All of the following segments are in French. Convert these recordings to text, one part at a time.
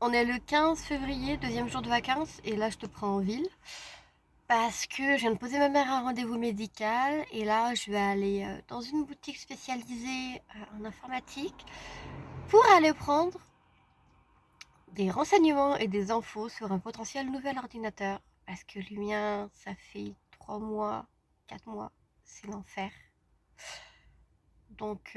On est le 15 février, deuxième jour de vacances, et là je te prends en ville parce que je viens de poser ma mère à un rendez-vous médical et là je vais aller dans une boutique spécialisée en informatique pour aller prendre des renseignements et des infos sur un potentiel nouvel ordinateur parce que le mien ça fait 3 mois, 4 mois, c'est l'enfer. Donc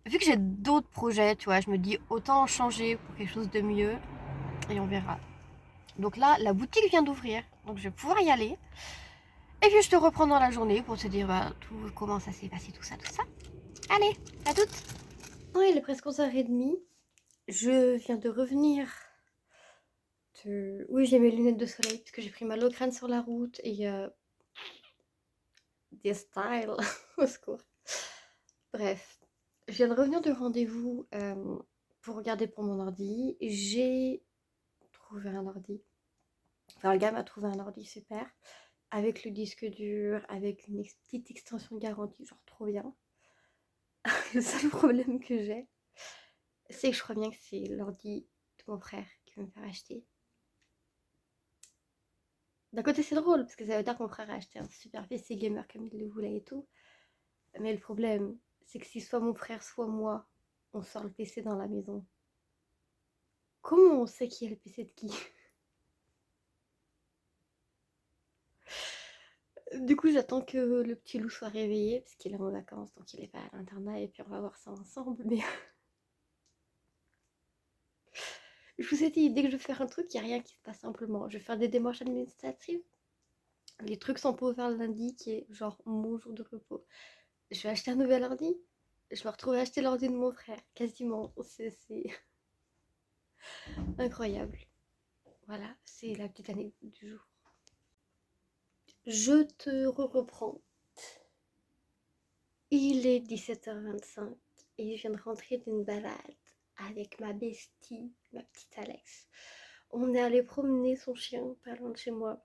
vu que j'ai d'autres projets, tu vois, je me dis autant changer pour quelque chose de mieux et on verra. Donc là, la boutique vient d'ouvrir, donc je vais pouvoir y aller. Et puis je te reprends dans la journée pour te dire tout, comment ça s'est passé, tout ça, tout ça. Allez, à toutes. Oh, il est presque 11h30. Je viens de revenir de... Oui, j'ai mes lunettes de soleil parce que j'ai pris mal au crâne sur la route et des styles au secours. Bref, je viens de revenir de rendez-vous pour regarder pour mon ordi. J'ai trouvé un ordi. Enfin, le gars m'a trouvé un ordi super. Avec le disque dur, avec une petite extension de garantie, genre trop bien. Le seul problème que j'ai, c'est que je crois bien que c'est l'ordi de mon frère qui veut me faire acheter. D'un côté, c'est drôle, parce que ça veut dire que mon frère a acheté un super PC gamer comme il le voulait et tout. Mais le problème, c'est que si soit mon frère, soit moi, on sort le PC dans la maison, comment on sait qui est le PC de qui? Du coup, j'attends que le petit loup soit réveillé, parce qu'il est en vacances, donc il est pas à l'internat, et puis on va voir ça ensemble. Mais je vous ai dit, dès que je vais faire un truc, il n'y a rien qui se passe simplement. Je vais faire des démarches administratives. Les trucs sont pas ouverts le lundi, qui est genre mon jour de repos. Je vais acheter un nouvel ordi. Je me retrouve à acheter l'ordi de mon frère, quasiment. C'est incroyable. Voilà, c'est la petite année du jour. Je te reprends. Il est 17h25 et je viens de rentrer d'une balade avec ma bestie, ma petite Alex. On est allé promener son chien pas loin de chez moi.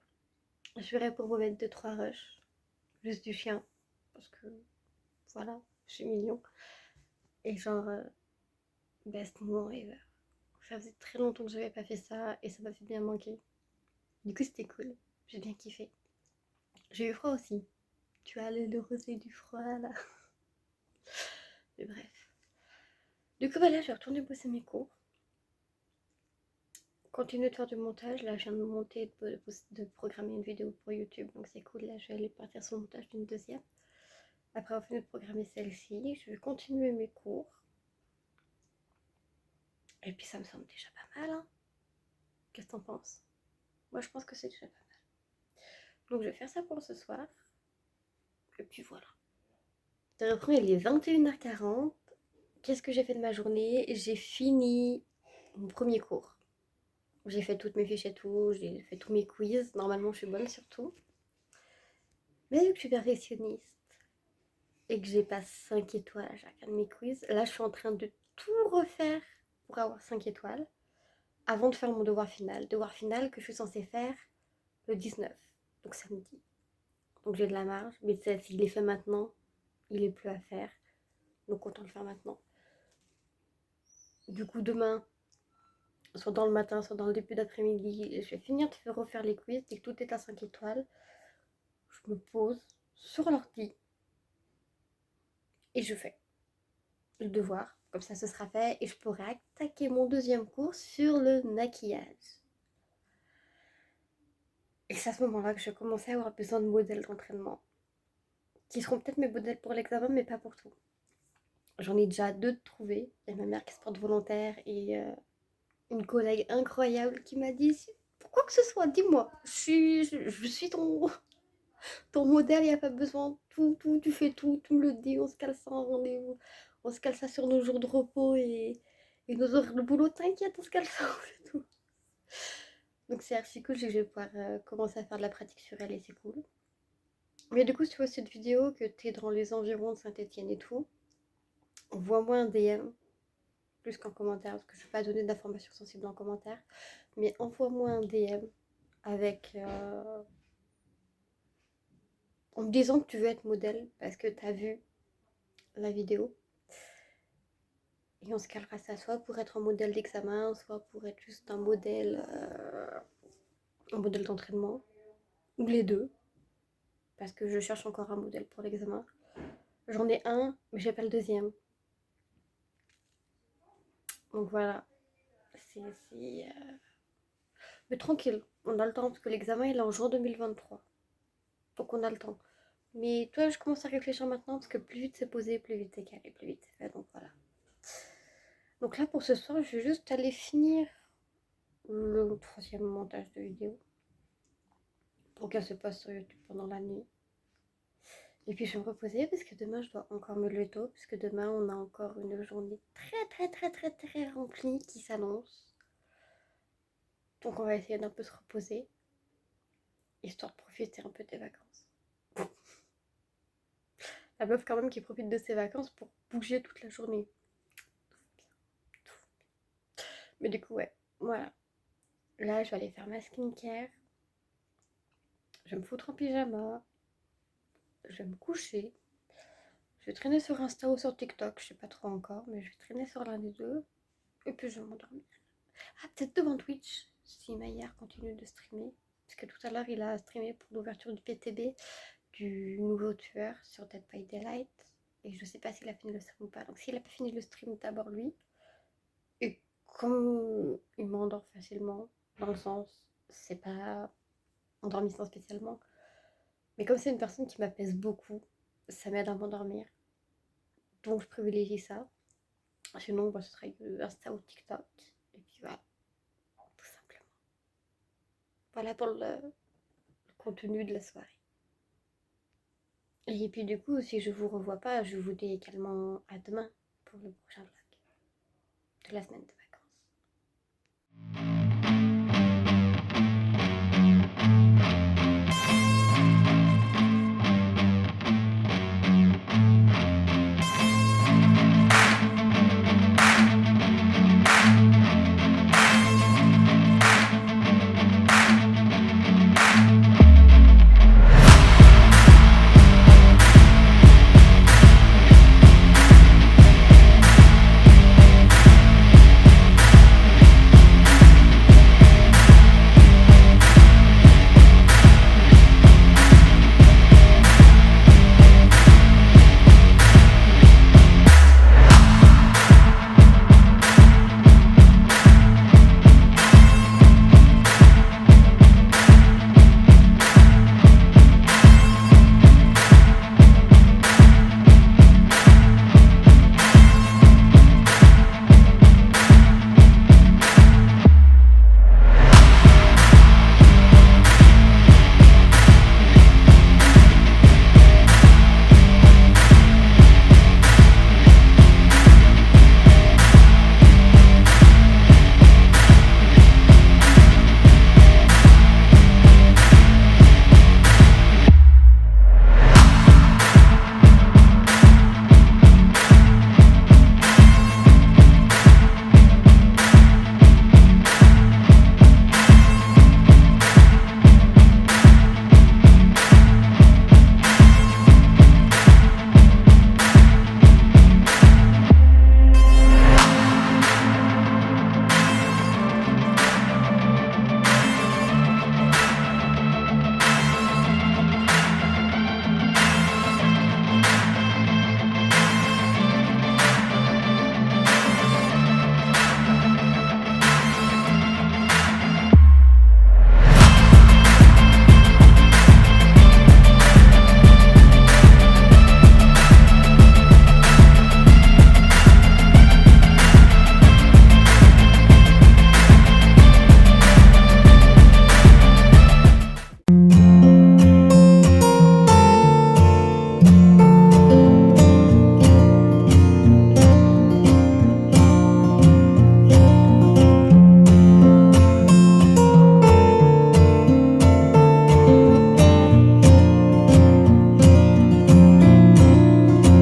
Je verrai pour vous mettre 2-3 rushs. Juste du chien. Parce que voilà, je suis mignon. Et genre, best moment ever. Ça faisait très longtemps que j'avais pas fait ça et ça m'a fait bien manquer. Du coup, c'était cool. J'ai bien kiffé. J'ai eu froid aussi. Tu as le rosé du froid là. Mais bref. Du coup, voilà, je vais retourner bosser mes cours. Continuer de faire du montage. Là, je viens de monter, de programmer une vidéo pour YouTube. Donc, c'est cool. Là, je vais aller partir sur le montage d'une deuxième. Après avoir fini de programmer celle-ci, je vais continuer mes cours. Et puis, ça me semble déjà pas mal. Hein. Qu'est-ce que t'en penses? Moi, je pense que c'est déjà pas mal. Donc, je vais faire ça pour ce soir. Et puis, voilà. Je reprends, il est 21h40. Qu'est-ce que j'ai fait de ma journée? J'ai fini mon premier cours. J'ai fait toutes mes fiches et tout, j'ai fait tous mes quiz. Normalement, je suis bonne sur tout. Mais vu que je suis perfectionniste et que j'ai pas 5 étoiles à chacun de mes quiz, là, je suis en train de tout refaire pour avoir 5 étoiles avant de faire mon devoir final. Devoir final que je suis censée faire le 19, donc samedi. Donc j'ai de la marge, mais s'il est fait maintenant, il est plus à faire. Donc autant le faire maintenant. Du coup, demain, soit dans le matin, soit dans le début d'après-midi, je vais finir de refaire les quiz. Dès que tout est à 5 étoiles, je me pose sur l'ordi et je fais le devoir. Comme ça, ce sera fait et je pourrai attaquer mon deuxième cours sur le maquillage. Et c'est à ce moment-là que je vais commencer à avoir besoin de modèles d'entraînement. Qui seront peut-être mes modèles pour l'examen, mais pas pour tout. J'en ai déjà 2 de trouvés. Il y a ma mère qui se porte volontaire et une collègue incroyable qui m'a dit pourquoi que ce soit, dis-moi, je suis ton modèle, il n'y a pas besoin, tu fais tout, tu me le dis, on se cale ça en rendez-vous, on se cale ça sur nos jours de repos et nos heures de boulot, t'inquiète, on se cale ça, on fait tout. Donc c'est archi cool, je vais pouvoir commencer à faire de la pratique sur elle et c'est cool. Mais du coup, si tu vois cette vidéo, que t'es dans les environs de Saint-Etienne et tout, envoie-moi un DM, plus qu'en commentaire, parce que je ne vais pas donner d'informations sensibles en commentaire, mais envoie-moi un DM avec en me disant que tu veux être modèle parce que tu as vu la vidéo. Et on se calera ça soit pour être un modèle d'examen, soit pour être juste un modèle d'entraînement, ou les deux, parce que je cherche encore un modèle pour l'examen. J'en ai un, mais j'ai pas le deuxième. Donc voilà, c'est... Mais tranquille, on a le temps, parce que l'examen il est en juin 2023. Donc on a le temps. Mais toi, je commence à réfléchir maintenant, parce que plus vite c'est posé, plus vite c'est calé, plus vite c'est fait, donc voilà. Donc là, pour ce soir, je vais juste aller finir le troisième montage de vidéo pour qu'elle se passe sur YouTube pendant la nuit. Et puis je vais me reposer parce que demain je dois encore me lever tôt, parce que demain on a encore une journée très remplie qui s'annonce. Donc on va essayer d'un peu se reposer, histoire de profiter un peu des vacances. La meuf quand même qui profite de ses vacances pour bouger toute la journée. Mais du coup ouais, voilà. Là je vais aller faire ma skincare. Je vais me foutre en pyjama. Je vais me coucher. Je vais traîner sur Insta ou sur TikTok, je sais pas trop encore, mais je vais traîner sur l'un des deux. Et puis je vais m'endormir. Ah, peut-être devant Twitch, si Maillard continue de streamer. Parce que tout à l'heure, il a streamé pour l'ouverture du PTB du nouveau tueur sur Dead by Daylight. Et je sais pas s'il a fini le stream ou pas. Donc s'il a pas fini le stream, d'abord lui. Et comme il m'endort facilement, dans le sens, c'est pas endormissant spécialement. Mais comme c'est une personne qui m'apaise beaucoup, ça m'aide à m'endormir. Donc je privilégie ça. Sinon, bah, ce serait Insta ou TikTok. Et puis voilà, tout simplement. Voilà pour le contenu de la soirée. Et puis du coup, si je vous revois pas, je vous dis également à demain pour le prochain vlog de la semaine de vacances.